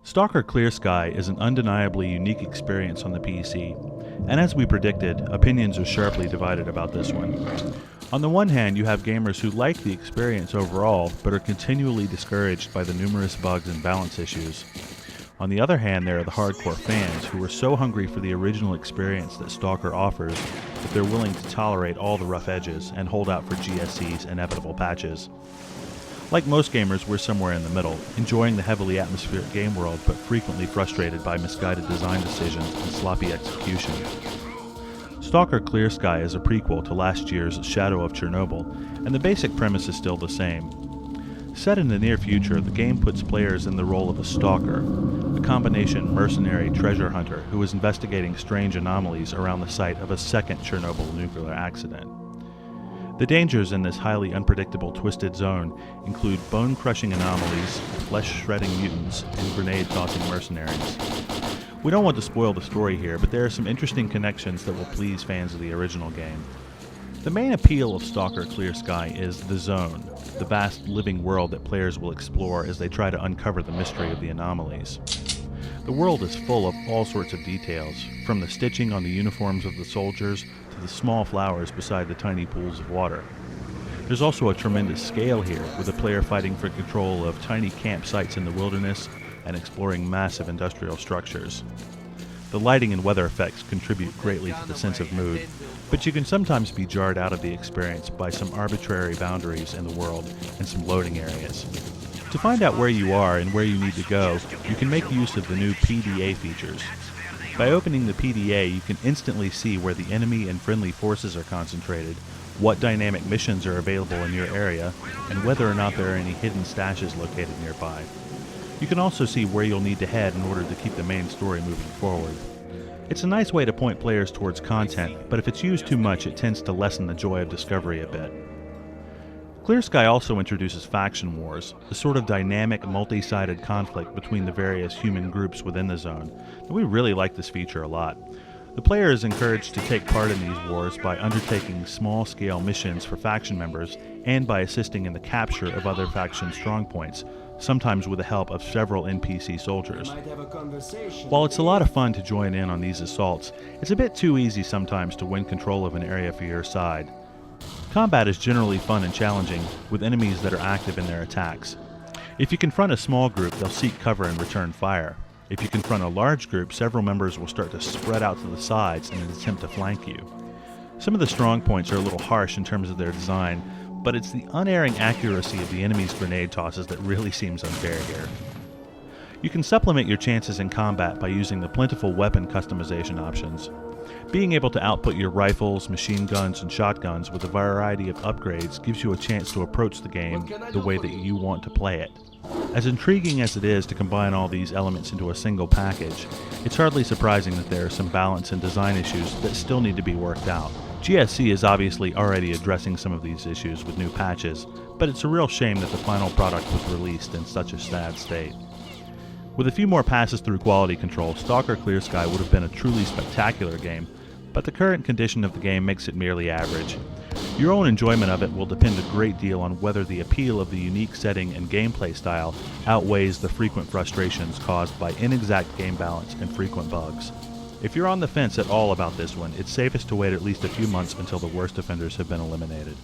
S.T.A.L.K.E.R is an undeniably unique experience on the PC, and as we predicted, opinions are sharply divided about this one. On the one hand, you have gamers who like the experience overall, but are continually discouraged by the numerous bugs and balance issues. On the other hand, there are the hardcore fans who are so hungry for the original experience that Stalker offers that they're willing to tolerate all the rough edges and hold out for GSC's inevitable patches. Like most gamers, we're somewhere in the middle, enjoying the heavily atmospheric game world but frequently frustrated by misguided design decisions and sloppy execution. Stalker-Clear-Sky is a prequel to last year's Shadow of Chernobyl, and the basic premise is still the same. Set in the near future, the game puts players in the role of a stalker, a combination mercenary treasure hunter who is investigating strange anomalies around the site of a second Chernobyl nuclear accident. The dangers in this highly unpredictable twisted zone include bone-crushing anomalies, flesh-shredding mutants, and grenade-tossing mercenaries. We don't want to spoil the story here, but there are some interesting connections that will please fans of the original game. The main appeal of Stalker-Clear-Sky is the zone, the vast living world that players will explore as they try to uncover the mystery of the anomalies. The world is full of all sorts of details, from the stitching on the uniforms of the soldiers to the small flowers beside the tiny pools of water. There's also a tremendous scale here, with the player fighting for control of tiny campsites in the wilderness and exploring massive industrial structures. The lighting and weather effects contribute greatly to the sense of mood, but you can sometimes be jarred out of the experience by some arbitrary boundaries in the world and some loading areas. To find out where you are and where you need to go, you can make use of the new PDA features. By opening the PDA, you can instantly see where the enemy and friendly forces are concentrated, what dynamic missions are available in your area, and whether or not there are any hidden stashes located nearby. You can also see where you'll need to head in order to keep the main story moving forward. It's a nice way to point players towards content, but if it's used too much, it tends to lessen the joy of discovery a bit. Clear Sky also introduces faction wars, a sort of dynamic, multi-sided conflict between the various human groups within the zone, and we really like this feature a lot. The player is encouraged to take part in these wars by undertaking small-scale missions for faction members and by assisting in the capture of other faction strongpoints, sometimes with the help of several NPC soldiers. While it's a lot of fun to join in on these assaults, it's a bit too easy sometimes to win control of an area for your side. Combat is generally fun and challenging, with enemies that are active in their attacks. If you confront a small group, they'll seek cover and return fire. If you confront a large group, several members will start to spread out to the sides in an attempt to flank you. Some of the strong points are a little harsh in terms of their design, but it's the unerring accuracy of the enemy's grenade tosses that really seems unfair here. You can supplement your chances in combat by using the Plentiful weapon customization options. Being able to output your rifles, machine guns, and shotguns with a variety of upgrades gives you a chance to approach the game the way that you want to play it. As intriguing as it is to combine all these elements into a single package, it's hardly surprising that there are some balance and design issues that still need to be worked out. GSC is obviously already addressing some of these issues with new patches, but it's a real shame that the final product was released in such a sad state. With a few more passes through quality control, Stalker-Clear-Sky would have been a truly spectacular game, but the current condition of the game makes it merely average. Your own enjoyment of it will depend a great deal on whether the appeal of the unique setting and gameplay style outweighs the frequent frustrations caused by inexact game balance and frequent bugs. If you're on the fence at all about this one, it's safest to wait at least a few months until the worst offenders have been eliminated.